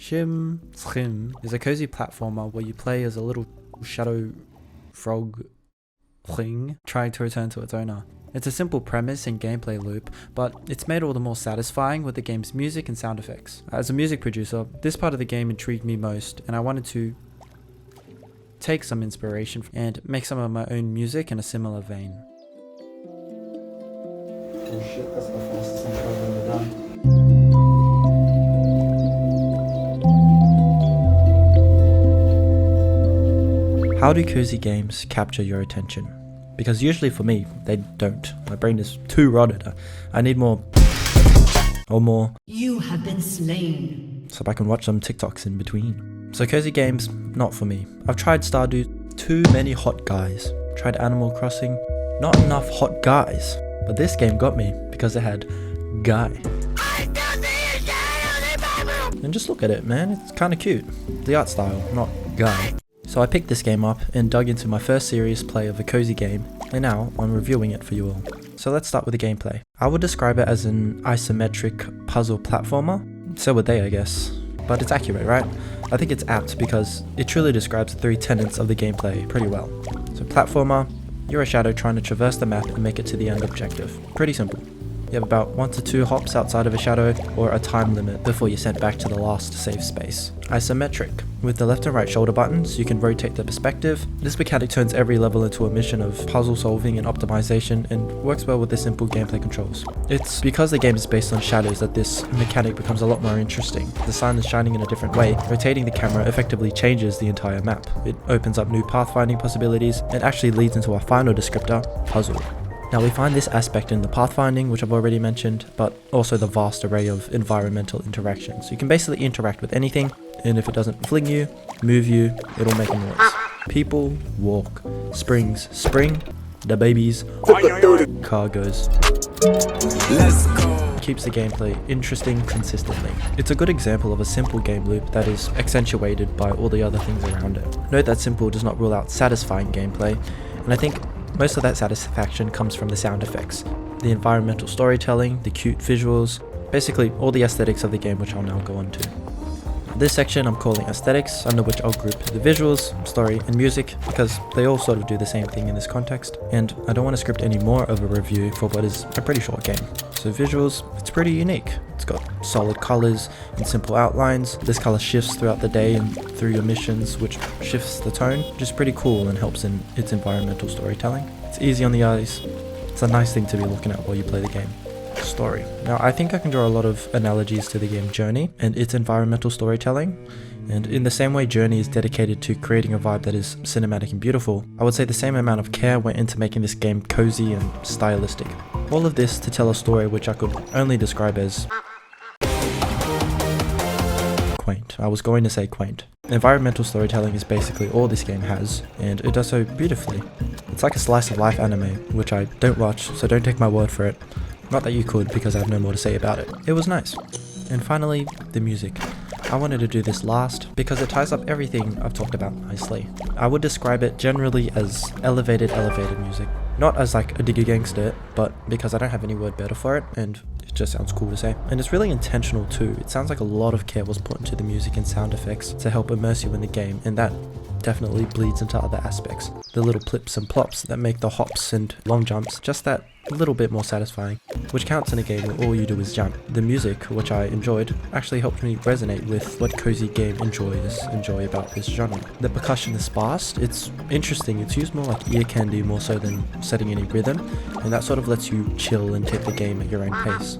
SCHiM is a cozy platformer where you play as a little shadow frog thing trying to return to its owner. It's a simple premise and gameplay loop, but it's made all the more satisfying with the game's music and sound effects. As a music producer, this part of the game intrigued me most, and I wanted to take some inspiration and make some of my own music in a similar vein. Oh shit, that's the fastest intro I've ever done. How do cozy games capture your attention? Because usually for me, they don't. My brain is too rotted. I need more or more. You have been slain. So I can watch some TikToks in between. So cozy games, not for me. I've tried Stardew, too many hot guys. Tried Animal Crossing, not enough hot guys. But this game got me because it had guy. And just look at it, man, it's kind of cute. The art style, not guy. So I picked this game up and dug into my first serious play of a cozy game, and now I'm reviewing it for you all. So let's start with the gameplay. I would describe it as an isometric puzzle platformer. So would they, I guess. But it's accurate, right? I think it's apt because it truly describes the three tenets of the gameplay pretty well. So platformer, you're a shadow trying to traverse the map and make it to the end objective. Pretty simple. You have about 1 to 2 hops outside of a shadow or a time limit before you're sent back to the last safe space. Isometric. With the left and right shoulder buttons, you can rotate the perspective. This mechanic turns every level into a mission of puzzle solving and optimization and works well with the simple gameplay controls. It's because the game is based on shadows that this mechanic becomes a lot more interesting. The sun is shining in a different way. Rotating the camera effectively changes the entire map. It opens up new pathfinding possibilities and actually leads into our final descriptor, puzzle. Now we find this aspect in the pathfinding, which I've already mentioned, but also the vast array of environmental interactions. You can basically interact with anything, and if it doesn't fling you, move you, it'll make a noise. People, walk, springs, spring, the babies, car goes. Let's go. Keeps the gameplay interesting consistently. It's a good example of a simple game loop that is accentuated by all the other things around it. Note that simple does not rule out satisfying gameplay, and I think most of that satisfaction comes from the sound effects, the environmental storytelling, the cute visuals, basically all the aesthetics of the game, which I'll now go on to. This section I'm calling aesthetics, under which I'll group the visuals, story and music, because they all sort of do the same thing in this context, and I don't want to script any more of a review for what is a pretty short game. So visuals, it's pretty unique. It's got solid colors and simple outlines. This color shifts throughout the day and through your missions, which shifts the tone, which is pretty cool and helps in its environmental storytelling. It's easy on the eyes. It's a nice thing to be looking at while you play the game. Story. Now I think I can draw a lot of analogies to the game Journey and its environmental storytelling, and in the same way Journey is dedicated to creating a vibe that is cinematic and beautiful, I would say the same amount of care went into making this game cozy and stylistic. All of this to tell a story which I could only describe as quaint. I was going to say quaint. Environmental storytelling is basically all this game has, and it does so beautifully. It's like a slice of life anime, which I don't watch, so don't take my word for it. Not that you could, because I have no more to say about it. It was nice. And finally, the music. I wanted to do this last because it ties up everything I've talked about nicely. I would describe it generally as elevated music. Not as like a digger gangster, but because I don't have any word better for it, and it just sounds cool to say. And it's really intentional too. It sounds like a lot of care was put into the music and sound effects to help immerse you in the game, and that definitely bleeds into other aspects. The little plips and plops that make the hops and long jumps just that little bit more satisfying, which counts in a game where all you do is jump. The music, which I enjoyed, actually helped me resonate with what cozy game enjoy about this genre. The percussion is sparse, it's interesting, it's used more like ear candy more so than setting any rhythm, and that sort of lets you chill and take the game at your own pace.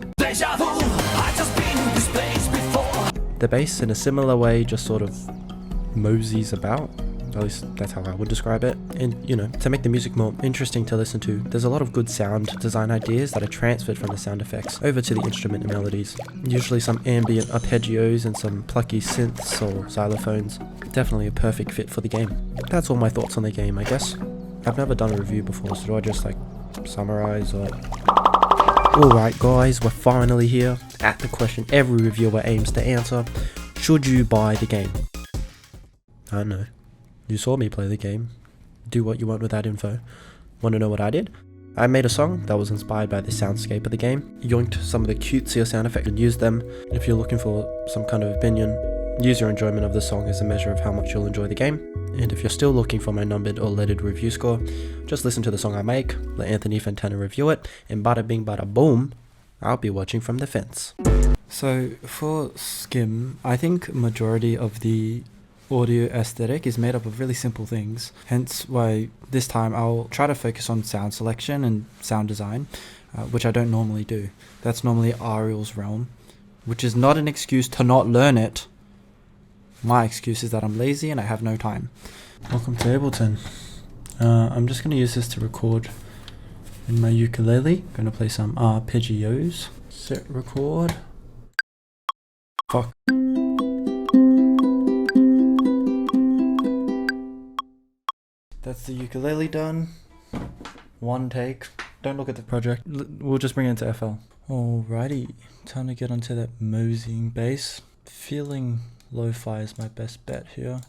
The bass in a similar way just sort of moseys about. At least that's how I would describe it. And you know, to make the music more interesting to listen to, there's a lot of good sound design ideas that are transferred from the sound effects over to the instrument and melodies. Usually some ambient arpeggios and some plucky synths or xylophones. Definitely a perfect fit for the game. That's all my thoughts on the game, I guess. I've never done a review before, so do I just like summarize or... Alright guys, we're finally here at the question every reviewer aims to answer. Should you buy the game? I don't know. You saw me play the game. Do what you want with that info. Want to know what I did? I made a song that was inspired by the soundscape of the game, yoinked some of the cutesier sound effects and used them. If you're looking for some kind of opinion, Use your enjoyment of the song as a measure of how much you'll enjoy the game. And if you're still looking for my numbered or leaded review score, just listen to the song I make, let Anthony Fantana review it, and bada bing bada boom, I'll be watching from the fence. So for SCHiM, I think majority of the audio aesthetic is made up of really simple things, hence why this time I'll try to focus on sound selection and sound design, which I don't normally do. That's normally Ariel's realm, which is not an excuse to not learn it. My excuse is that I'm lazy and I have no time. Welcome to Ableton. I'm just going to use this to record in my ukulele. Going to play some arpeggios. Set record. Fuck. That's the ukulele done. One take. Don't look at the project. We'll just bring it into FL. Alrighty. Time to get onto that moseying bass. Feeling lo-fi is my best bet here.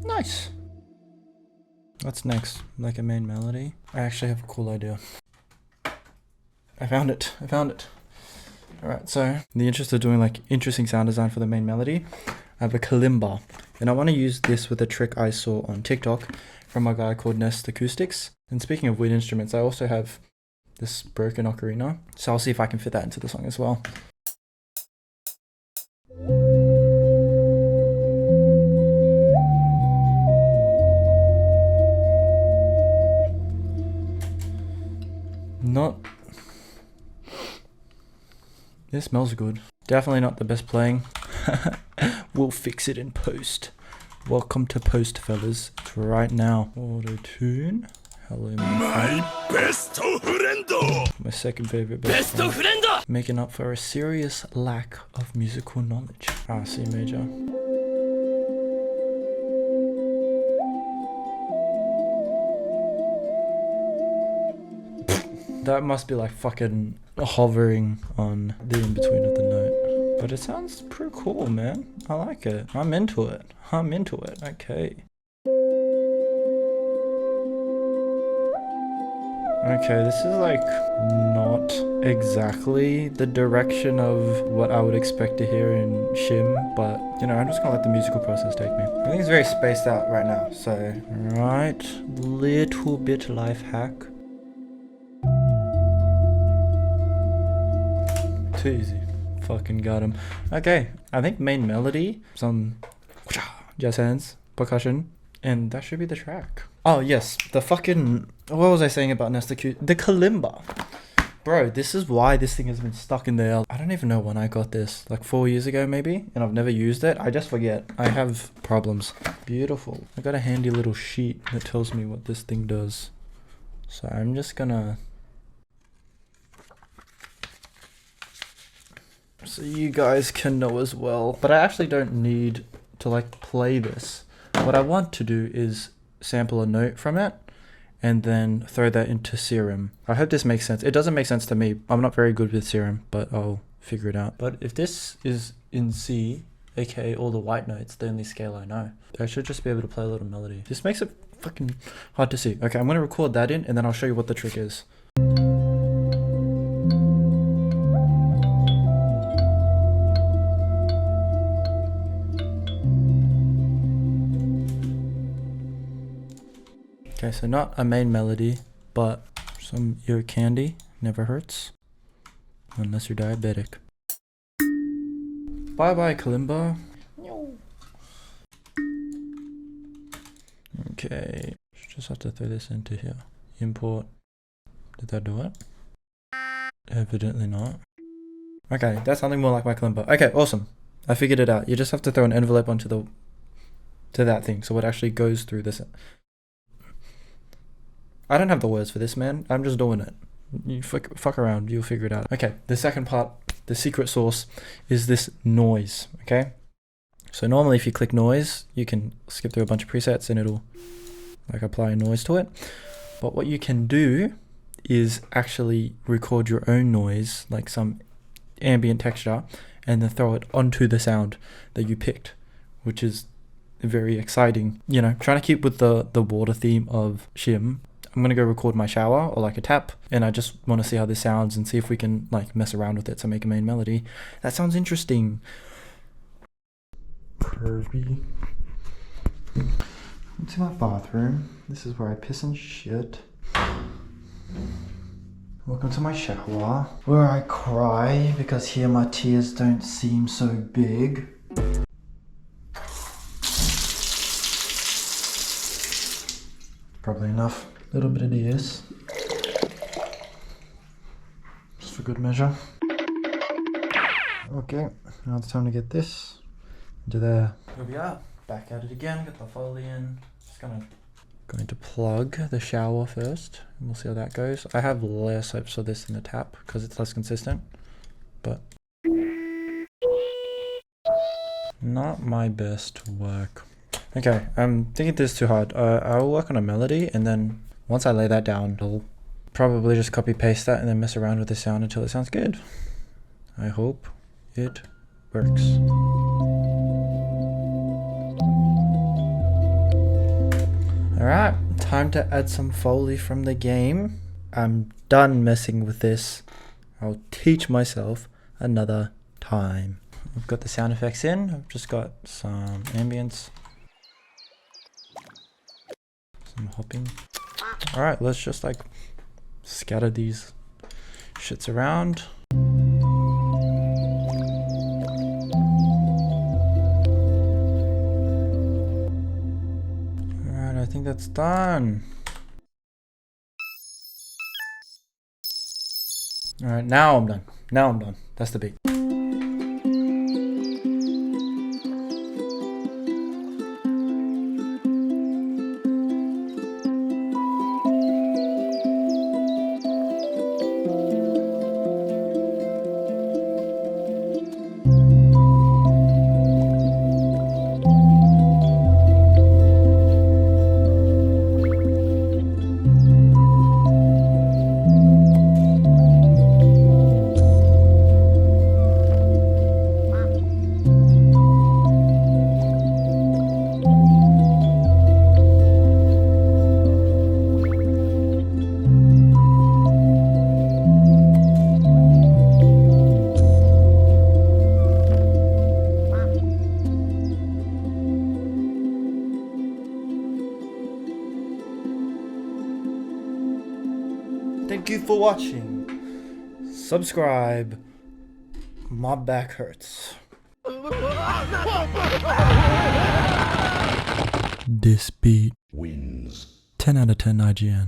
Nice. What's next? Like a main melody? I actually have a cool idea. I found it. Alright, so in the interest of doing like interesting sound design for the main melody, I have a kalimba. And I want to use this with a trick I saw on TikTok from a guy called Nest Acoustics. And speaking of weird instruments, I also have this broken ocarina. So I'll see if I can fit that into the song as well. This smells good. Definitely not the best playing. We'll fix it in post. Welcome to post, fellas. It's right now. Auto tune. Hello, my best friend. My second favorite best friend. Making up for a serious lack of musical knowledge. C major. That must be like fucking hovering on the in-between of the note. But it sounds pretty cool, man. I like it. I'm into it. Okay. Okay, this is like not exactly the direction of what I would expect to hear in SCHiM, but you know, I'm just gonna let the musical process take me. I think it's very spaced out right now, so right, little bit life hack. Too easy. Fucking got him. Okay, I think main melody, some jazz hands, percussion, and that should be the track. Oh yes, the fucking, what was I saying about Nesta Q? The kalimba. Bro, this is why this thing has been stuck in there. I don't even know when I got this, like 4 years ago maybe, and I've never used it. I just forget. I have problems. Beautiful. I got a handy little sheet that tells me what this thing does. So I'm just gonna, so you guys can know as well. But I actually don't need to like play this. What I want to do is sample a note from it and then throw that into SCHiM. I hope this makes sense. It doesn't make sense to me. I'm not very good with SCHiM, but I'll figure it out. But if this is in C, aka all the white notes, the only scale I know, I should just be able to play a little melody. This makes it fucking hard to see. Okay, I'm gonna record that in and then I'll show you what the trick is. Okay, so not a main melody, but some ear candy. Never hurts. Unless you're diabetic. Bye bye, kalimba. Okay, just have to throw this into here. Import. Did that do it? Evidently not. Okay, that's something more like my kalimba. Okay, awesome. I figured it out. You just have to throw an envelope onto the that thing, so it actually goes through this. I don't have the words for this, man. I'm just doing it. You fuck around, you'll figure it out. Okay, the second part, the secret sauce, is this noise, okay? So normally if you click noise, you can skip through a bunch of presets and it'll like apply noise to it. But what you can do is actually record your own noise, like some ambient texture and then throw it onto the sound that you picked, which is very exciting. You know, trying to keep with the water theme of SCHiM. I'm gonna go record my shower or like a tap, and I just want to see how this sounds and see if we can like mess around with it to make a main melody. That sounds interesting. Pervy. Into my bathroom. This is where I piss and shit. Welcome to my shower, where I cry because here my tears don't seem so big. Probably enough. A little bit of this. Just for good measure. Okay, now it's time to get this into there. Here we are, back at it again, get the Foley in. Just going to plug the shower first, and we'll see how that goes. I have less hopes for this than the tap because it's less consistent, but not my best work. Okay, I'm thinking this is too hard. I'll work on a melody, and then once I lay that down, I'll probably just copy paste that and then mess around with the sound until it sounds good. I hope it works. Alright, time to add some Foley from the game. I'm done messing with this. I'll teach myself another time. I've got the sound effects in. I've just got some ambience. Some hopping. Alright, let's just like scatter these shits around. Alright, I think that's done. Alright, now I'm done. Now I'm done. That's the beat. Thank you for watching. Subscribe. My back hurts. This beat wins. 10 out of 10 IGN.